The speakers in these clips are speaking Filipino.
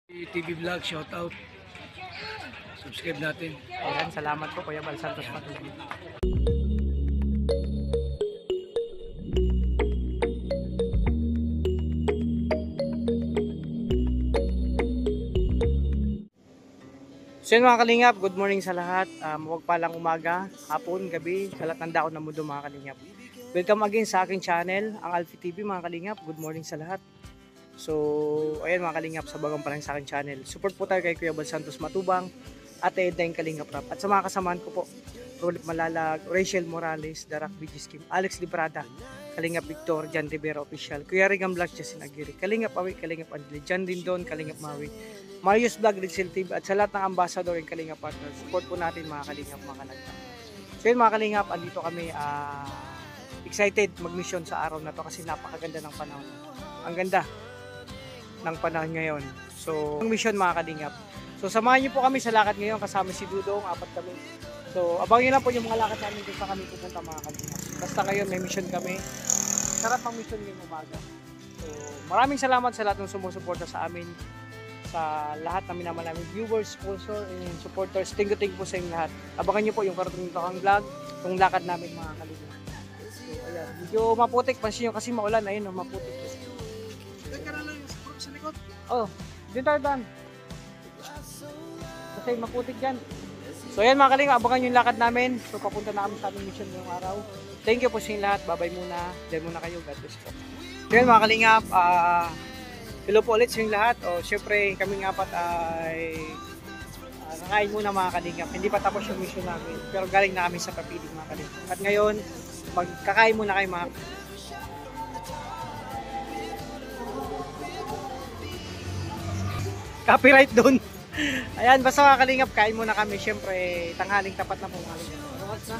TV Vlog, shout out. Subscribe natin. Ayan, salamat po Kuya Bal Santos Patuloy. So yun mga kalingap, good morning sa lahat. Huwag palang umaga, hapon, gabi, sa lahat ng daon ng mundo mga kalingap. Welcome again sa aking channel, ang Alfie TV mga kalingap. Good morning sa lahat. So, ayan mga kalingap, sa bagang pa lang sa aking channel. Support po tayo kay Kuya Bal Santos Matubang at Edeng Kalingap Rap. At sa mga kasamahan ko po, Rolip Malalag, Rachel Morales, Darak BG Scheme, Alex Librada, Kalingap Victor, Jan Rivera Official, Kuya Rigam Vlogs, Justin Aguirre, Kalingap Awi, Kalingap Andli, Jan Dindon, Kalingap Mawi, Marius Vlog, Rizal TV, at sa lahat ng ambassador and Kalingap partners. Support po natin mga Kalingap, mga kalagta. So yun mga Kalingap, andito kami excited mag-mission sa araw na to kasi napakaganda ng panahon. Ang ganda ng panahon ngayon. So, ang mission mga Kalingap. So, samahan niyo po kami sa lakad ngayon kasama si Dudong, apat kami. So, abangin lang po yung mga lakad namin kung saan kami pupunta mga Kalingap. Basta ngayon may mission kami. Sarap ang mission ngayong umaga. So, maraming salamat sa lahat ng sumusuporta sa amin, sa lahat ng minamalaming viewers, sponsor, and supporters. Thank you po sa inyo lahat. Abangan niyo po yung karating kang vlog, yung lakad namin mga Kalingap. So, ayan. Medyo maputik. Pansin nyo kasi maulan. Ayun, maputik. Teka na lang sa likod. Oh, dito tayo Dan. Kasi maputik dyan. So ayan mga Kalingap, abangan yung lakad namin. So papunta na kami sa aming mission ngayong araw. Thank you po sa inyo lahat. Bye-bye muna. Diyan muna kayo. God bless po. So ayan mga Kalingap, hello po ulit sa inyo lahat. O syempre kaming apat ay nakain muna mga Kalingap. Hindi pa tapos yung mission namin. Pero galing na kami sa papiling mga Kalingap. At ngayon, magkakain muna kayo mga copyright doon. Ayan, basta mga Kalingap, kain muna kami. Siyempre, tanghaling tapat na po mga Kalingap. Ano na?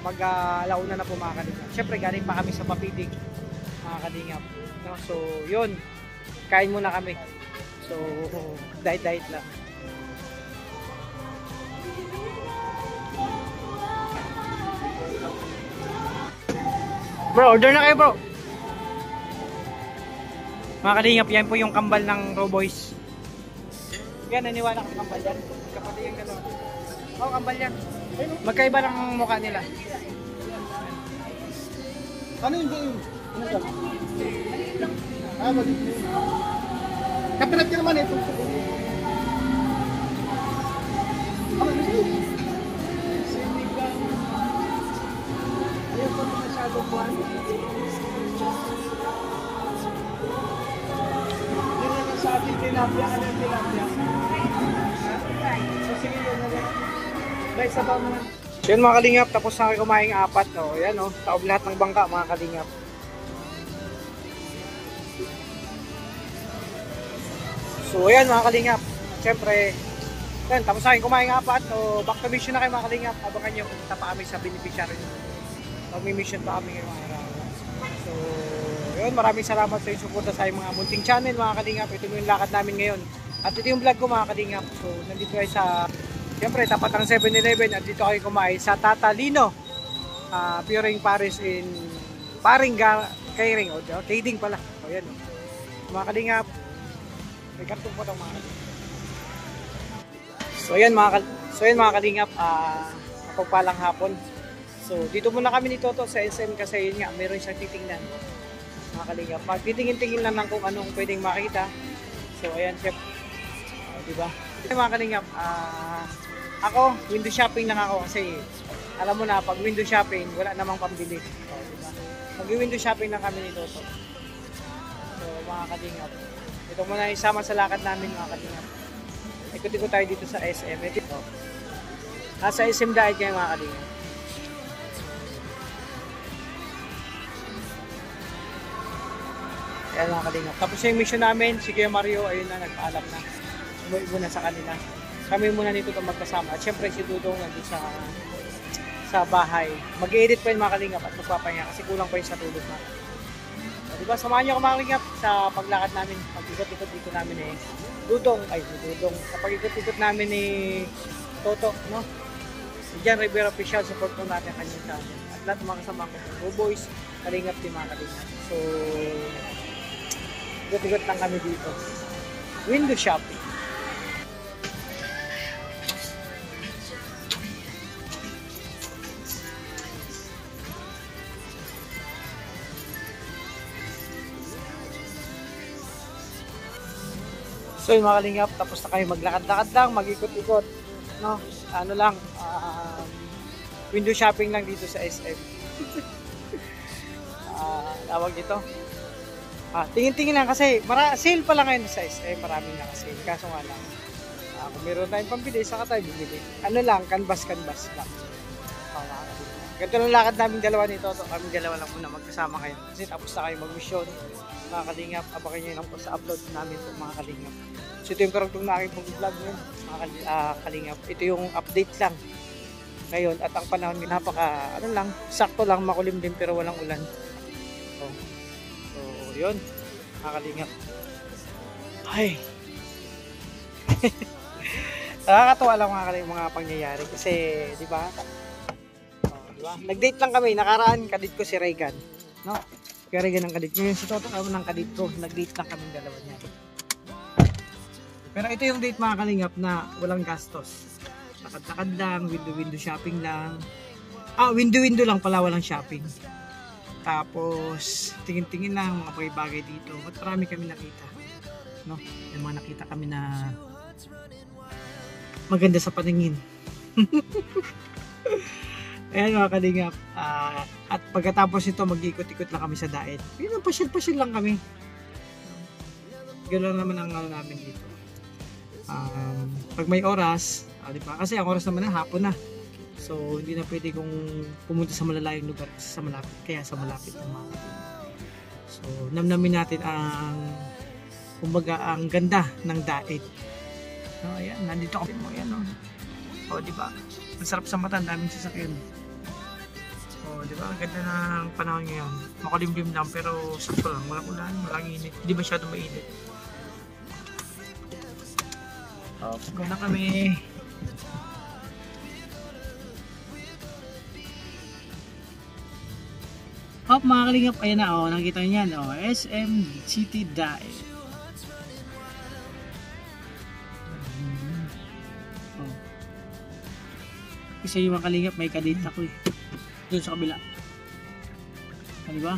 Mag-alauna na po mga Kalingap. Siyempre, galing pa kami sa papiling mga Kalingap. No? So, yun. Kain muna kami. So, diet lang. Bro, order na kayo bro. Mga Kalingap, yan po yung kambal ng Raw Boys. Yan, naniwala kang kambal yan. Kapatid yung gano'n. Oo, kambal yan. Magkaiba ng mukha nila. Ano yung game? Ano ka? Mali. Kapirat ka naman ito. Ayaw pa masyado buwan. Sa ating tilapia, ano yung tilapia? So sige yun na lang. Guys, sabaw naman. So yun mga Kalingap, tapos na kayo kumain apat. O, yan o, taob lahat ng bangka mga Kalingap. So ayan mga Kalingap, siyempre, yan, tapos na kayo kumain apat. O, back to mission na kayo mga Kalingap. Abangan nyo, pumunta pa kami sa beneficiary. Mag-mission pa kami ngayong araw. So, yun, maraming salamat sa inyong suporta sa mga munting channel mga Kalingap. Ito yung lakad namin ngayon. At ito yung vlog ko mga Kalingap. So, nandito kayo sa, siyempre, tapat ng 7-Eleven. At dito kayo kumain sa Tatalino. Puring Paris in Kairing. O, Kading pala. O, yan. Mga Kalingap. May kartong po itong mga Kalingap. So, yan mga Kalingap. Kapagpalang hapon. So, dito muna kami ni Toto sa SM kasi yun nga, meron siyang titingnan. Mga Kalingap. Magtitingin-tingin lang ng kung anong pwedeng makita. So, ayan, chef. Diba? Mga Kalingap, ako, window shopping lang ako kasi alam mo na, pag window shopping, wala namang pambili. So, diba? Mag-window shopping lang kami ni Toto. So, mga Kalingap, ito muna isama sa lakad namin, mga Kalingap. Ikot-ikot tayo dito sa SM. Ito. Nasa SM dahil kayo, mga Kalingap. Ayan mga Kalingap. Tapos yung mission namin, si Kuya Mario, ayun na, nagpaalam na. Umuwi muna sa kanila. Kami muna nito itong magkasama. At syempre si Dudong nandun sa bahay. Mag-edit pa yung mga Kalingap at magpapahinga kasi kulang pa yung sa tulog na. So, diba, samahan nyo ako mga Kalingap sa paglakad namin. Pag-ikot-ikot dito namin Dudong. Kapag ikot-ikot namin Toto, no? Si Jan Rivera Official, support po natin kanyang channel. At lahat ng mga kasama ko, Raw Boys, Kalingap, mga Kalingap. So, ikot-ikot lang kami dito. window shopping. So yung mga kalingap, tapos na kayo maglakad-lakad lang, mag-ikot-ikot, no? Ano lang, window shopping lang dito sa SM. Tawag dito. Tingin-tingin lang kasi, sale pa lang ngayon sa SM, maraming nakasale. Kaso nga lang, kung meron tayong pambili, saka tayo bibili. Ano lang, canvas-canvas lang. Ganito lang lakad namin dalawa nito. Kami dalawa lang muna magkasama kayo. Kasi tapos na kayo mag-mission. Mga kalingap, abangan nyo lang po sa upload namin po mga kalingap. So ito yung karugtong na aking pag-vlog ngayon, mga kalingap. Ito yung update lang ngayon at ang panahon ano lang, sakto lang, makulimlim pero walang ulan. So yun, mga kalingap. Ay. Nakakatuwa lang mga kalingap mga pangyayari kasi, di ba? Diba? Nag-date lang kami, nakaraan kadit ko si Reagan, no? Kaya Reagan ang kadit ko, yung si Toto ako ng kadit ko, nag-date lang kami dalawa niya. Pero ito yung date mga kalingap na walang gastos. Lakad-lakad lang, window shopping lang. Window lang pala, walang shopping. Tapos tingin-tingin lang mga bagay-bagay dito. At marami kami nakita, no? Yung mga nakita kami na maganda sa paningin. Ayan mga kalingap, at pagkatapos ito mag-ikot-ikot lang kami sa daet. Yun, pasyal-pasyal lang kami. Gano'n naman ang ano namin dito. Pag may oras, diba? Kasi ang oras naman na hapon na. So hindi na pwede kong pumunta sa malalayong lugar sa malapit. Kaya sa malapit ng mga. So namnamin natin kumbaga ang ganda ng daet. No, ayan, nandito kami mo. Ayan, o diba? Ang sarap sa mata, ang daming sasakyan. Di ba? Ang ganda ng panahon ngayon. Makulimlim lang pero sakto lang. Walang ulan, walang init. Hindi masyado mainit. Go na kami. Mga kalingap, ayan na. Nakita nyo yan. SM City Daet. Kasi yung mga kalingap, may kadate ako eh. Doon sa kabila. Diba?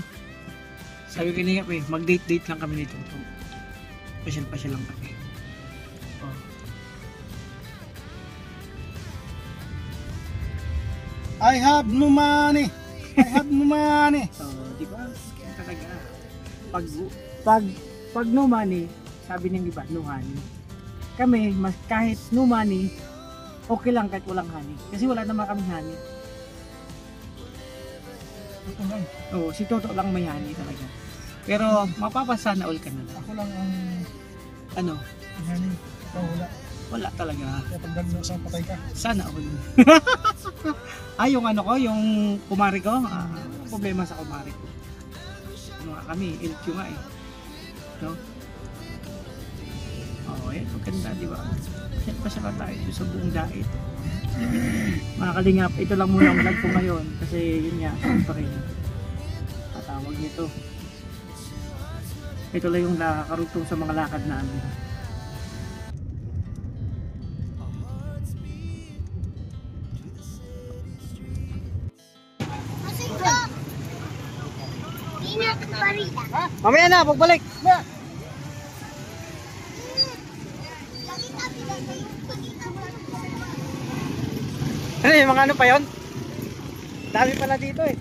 Sabi ko kalingap mag-date lang kami nito. Pasyal-pasyal lang kami. I have no money. I have no money. Diba? Talaga. Pag no money, sabi ng iba, no honey. Kami, kahit no money, okay lang kahit walang honey. Kasi wala naman kami honey. Si Toto lang may honey talaga. Pero mapapasana all ka na lang. Ako lang ang ano? honey. Wala. Wala talaga. Kaya pag mo sa patay ka. Sana all. Yung ano ko, yung kumari ko, problema sa kumari ko. Kami, LQ nga eh. No? Ayan, maganda, di ba? Pasya tayo sa buong daet. Mga kalingap, ito lang muna ang vlog ko ngayon kasi yun nga, siyempre tatawag nito. Ito lang yung nakakarugtong sa mga lakad namin. Mamaya na, pagbalik. Ano yung mga ano pa yun? Dami pala dito eh.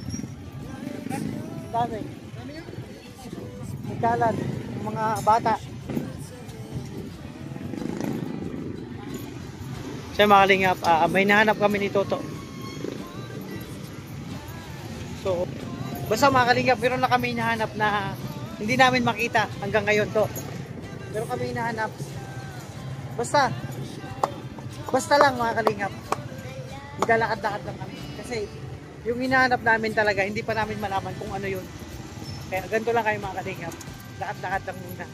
Dami. Nagkalan. Yung mga bata. Siya mga kalingap, may nahanap kami ni Toto. So, basta mga kalingap, meron na kami nahanap na hindi namin makita hanggang ngayon to. Meron kami nahanap. Basta lang mga kalingap. Maglalakad-lakad lang kami. Kasi yung hinahanap namin talaga, hindi pa namin malaman kung ano yun. Kaya ganito lang kayo mga kalingap. Lakad-lakad lang muna.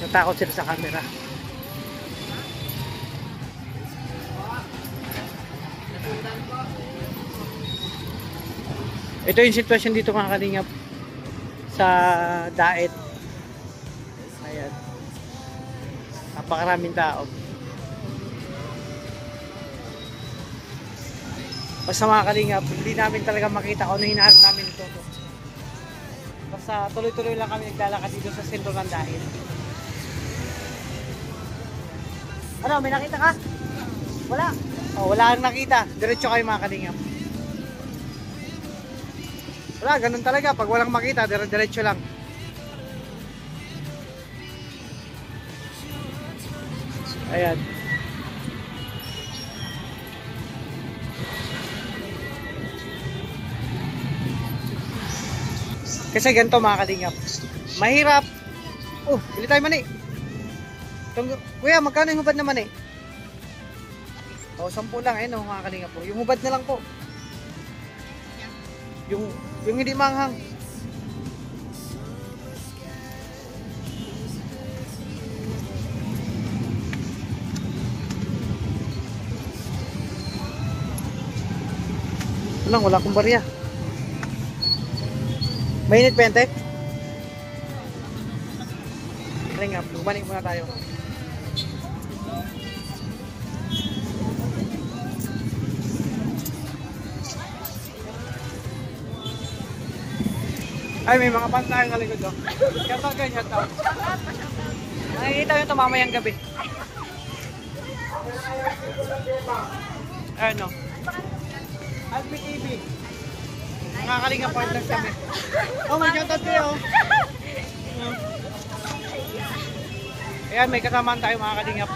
Natakot sila sa camera. Ito yung sitwasyon dito mga kalingap. sa Daet. Ayan. Napakaraming tao. Basta mga kalingap, hindi namin talaga makita kung ano hinahanap namin ito. Basta tuloy-tuloy lang kami naglalakad dito sa sentro ng Daet. Ano, may nakita ka? Wala. Oh, wala kang nakita. Diretso kayo mga kalingap. Wala, ganun talaga. Pag walang makita, diretso lang. Ayan. Kasi ganito mga kalingap. Mahirap. Oh, bili tayo mani. Kuya, magkano yung hubad na mani? Oh, 10 lang. Ayun mga kalingap po. Yung hubad na lang po. Yung hindi manghang. Wala akong barya. Mainit 20? Kalingap, bumalik muna tayo. Ay, may mga pantay sa likod, oh. Shoutout kayo, shoutout. Nakikita nyo ito mamayang gabi. Ano? Alpi TV. Nakakalinga partners kami. Oh, may shoutout kayo. Ayan, may kasamaan tayo mga kalingap.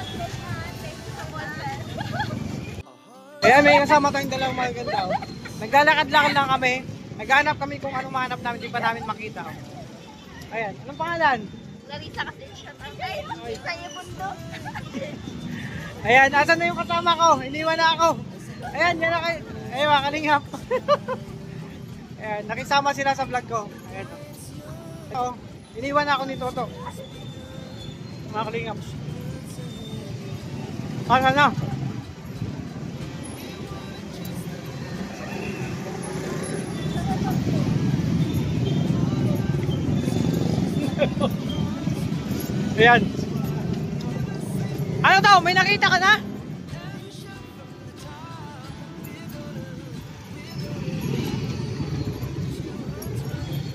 Ayan, may kasama tayong dalawang maganda, oh. Naglalakad-lakad lang kami. Naghanap kami kung anong mahanap namin, di pa namin makita. Oh. Ayan, anong pangalan? Larissa kasi siya. Larissa yung mundo. Ayan, asan na yung kasama ko? Iniwan na ako. Ayan, yan na kayo. Ayan, mga kalingap. Ayan, nakisama sila sa vlog ko. Ayan. Oh, iniwan na ako ni Toto. Mga kalingap. Asan na? Ayan. Ano daw? May nakita ka na?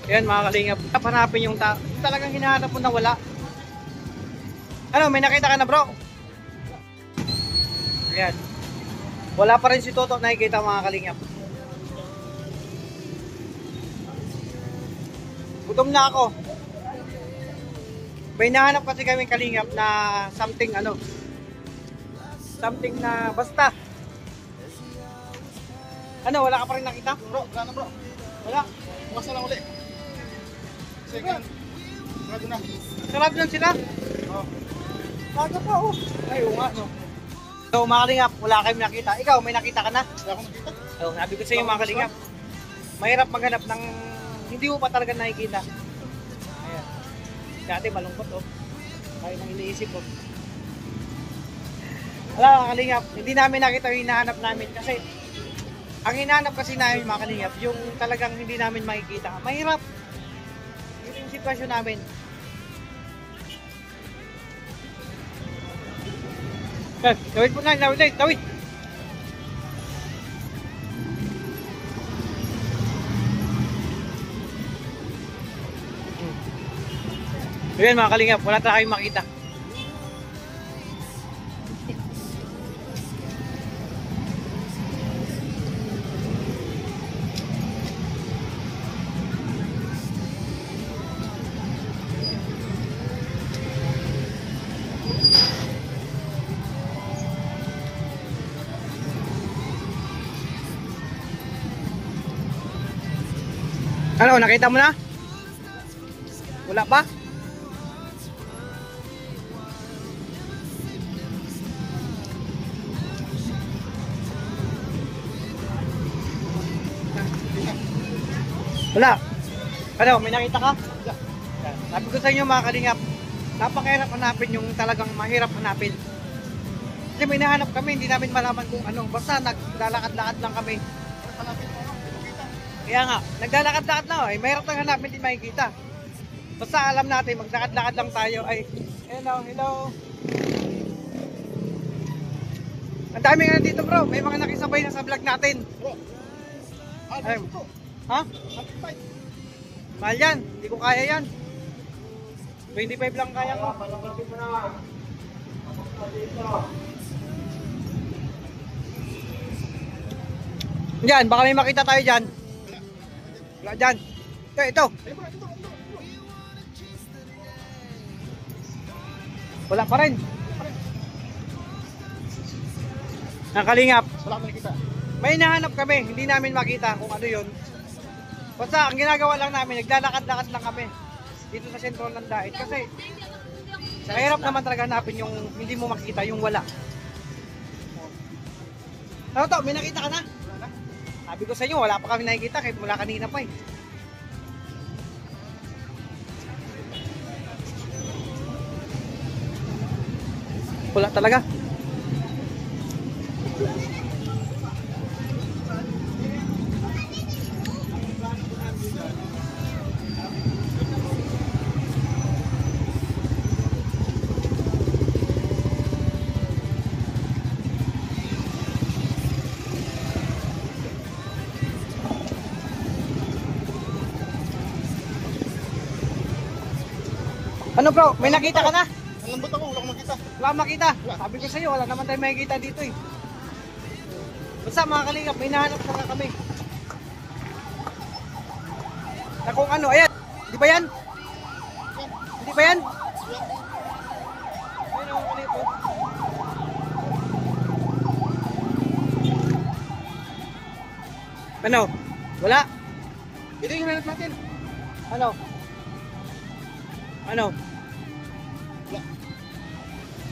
Ayan mga kalingap. Hanapin yung talagang hinahanap mo na wala. Ano? May nakita ka na bro? Ayan. Wala pa rin si Toto nakikita mga kalingap. Gutom na ako. May nahanap kasi kami kalingap na something ano. Something na basta. Ano, wala ka pa rin nakita? Bro, wala na bro. Wala. Bukas na lang uli. Second. Sarado na. Sarado lang sila? Oo. Bago pa oh. Ay, oo nga no. So mga kalingap, wala kayong nakita. Ikaw, may nakita ka na? Wala akong nakita. Oh, sabi ko sa iyo mga kalingap. Mahirap maghanap ng hindi mo pa talaga nakikita. Ayan. Dati malungkot oh. Kaya nang iniisip ko. Wala mga kalingap, hindi namin nakita yung hinahanap namin kasi ang hinahanap kasi namin mga kalingap, yung talagang hindi namin makikita. Mahirap. Yun yung sitwasyon namin. Tawid po na, tawid. Ayan mga kalingap, wala tayong makita. Ano, nakita mo na? Wala pa? Wala. Ano, may nakita ka? Sabi ko sa inyo mga kalingap, napakahirap hanapin yung talagang mahirap hanapin. Kasi may nahanap kami, hindi namin malaman kung ano. Basta naglalakad-lakad lang kami. Hanapin mo, ano? Hindi mo kita. Kaya nga, naglalakad-lakad lang. Mahirap lang hanapin, hindi makikita. Basta alam natin, maglakad-lakad lang tayo. Ay, hello, hello. Ang dami nga dito bro, may mga nakisabay na sa vlog natin. Bro. Ay, Bro. ha? 35. Mahal yan, hindi ko kaya yan. 25 lang kaya ko. Diyan, baka may makita tayo dyan. Wala dyan. Ito. Ay, bro, ito. Wala pa rin. Nakalingap. Wala akong nakikita. May hinahanap kami, hindi namin makita kung ano yun. Basta ang ginagawa lang namin, naglalakad-lakad lang kami dito sa sentro ng Dait. Kasi mahirap naman talaga hanapin yung hindi mo makita, yung wala. Ano to, may nakita ka na? Sabi ko sa inyo, wala pa kami nakikita kahit mula kanina pa eh. Wala talaga. Ano bro, may nakita ka na? Nalambot ako, wala akong makita. Wala kang makita. Sabi ko sa iyo, wala naman tayong makikita dito eh. Basta mga kalingap, may nahanap na kami. Na kung ano, ayan. Di ba yan? Hindi ba yan? Ayun ang kalingap. Ano? Wala? Ito yung hanap natin. Ano? Ano?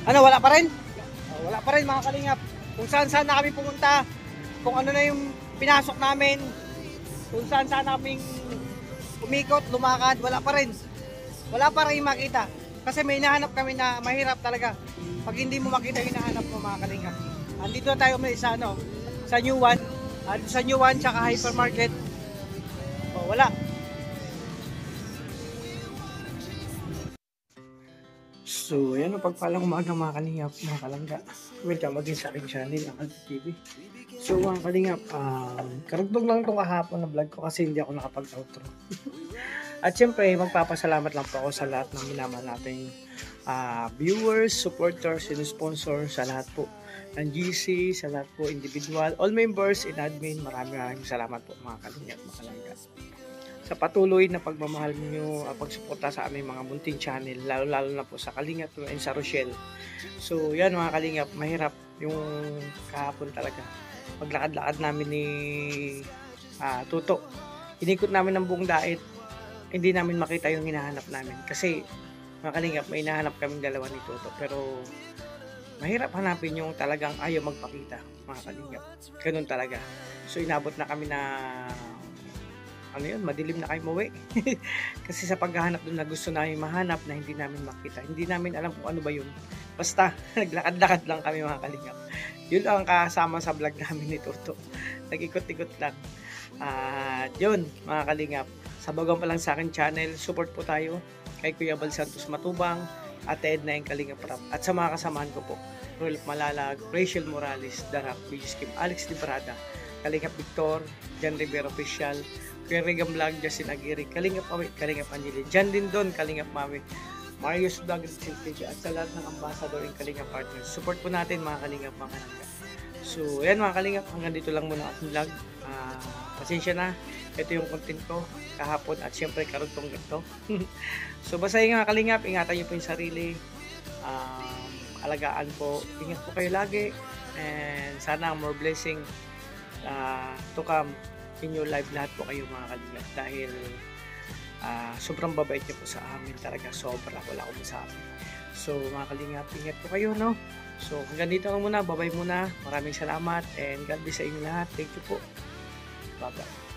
Ano, wala pa rin? Oh, wala pa rin mga kalingap. Kung saan saan na kami pumunta, kung ano na yung pinasok namin, kung saan saan namin umikot, lumakad, wala pa rin. Wala pa rin makita. Kasi may hinahanap kami na mahirap talaga. Pag hindi mo makita yung hinahanap mo mga kalingap. Andito na tayo may isa, ano, sa New One. Sa New One, tsaka hypermarket. Oh, wala. So, yan ang pagpalang umaga mga kalingap, mga kalangga. Welcome again sa aking channel, ang Alpha TV. So, mga kalingap, karugtog lang itong kahapon na vlog ko kasi hindi ako nakapag-outro. At syempre, magpapasalamat lang po ako sa lahat ng minamahal nating viewers, supporters, and sponsors, sa lahat po ng GC, sa lahat po individual, all members in admin. Maraming salamat po mga kalingap, mga kalangga. Sa patuloy na pagmamahal niyo at pagsuporta sa aming mga munting channel, lalo na po sa Kalingap and sa Rochelle. So yan mga Kalingap, mahirap yung kahapon talaga. Paglakad-lakad namin ni Tuto, inikot namin ng buong Dait, hindi namin makita yung hinahanap namin. Kasi mga Kalingap, may hinahanap kaming dalawa ni Tuto, pero mahirap hanapin yung talagang ayaw magpakita mga Kalingap. Ganun talaga. So inabot na kami na ano yun, madilim na kayo umuwi. Kasi sa paghahanap doon na gusto namin mahanap na hindi namin makita. Hindi namin alam kung ano ba yun. Basta, naglakad-lakad lang kami mga kalingap. Yun ang kasama sa vlog namin ni Toto. Nag-ikot-ikot lang. Yun, mga kalingap. Sabagan pa lang sa akin channel, support po tayo kay Kuya Bal Santos Matubang at Edna yung Kalingap Rap. At sa mga kasamahan ko po, Rolf Malalag, Rachel Morales, Darap, Kim, Alex Librada, Kalingap Victor, Jan Rivera Official, Kuya Regam Vlog, Justin Aguirre, Kalingap Awit, Kalingap Angelin, Jan Lindon, Kalingap Mami, Marius Vlog, Silvia, at sa lahat ng ambassador and Kalingap partners. Support po natin mga Kalingap, mga Kalingap. So, ayan mga Kalingap, hanggang dito lang muna ating vlog. Pasensya na, ito yung content ko kahapon at syempre karugtong ito. So, basta yung mga Kalingap, ingatan nyo po yung sarili. Alagaan po, ingat po kayo lagi. And sana more blessing to come in your life, lahat po kayo mga Kalingap, dahil sobrang babait niyo po sa amin talaga, sobra, wala akong masabi. So mga Kalingap, ingat po kayo, no? So hanggang dito lang muna, bye bye muna, maraming salamat and God bless sa inyo lahat. Thank you po, bye bye.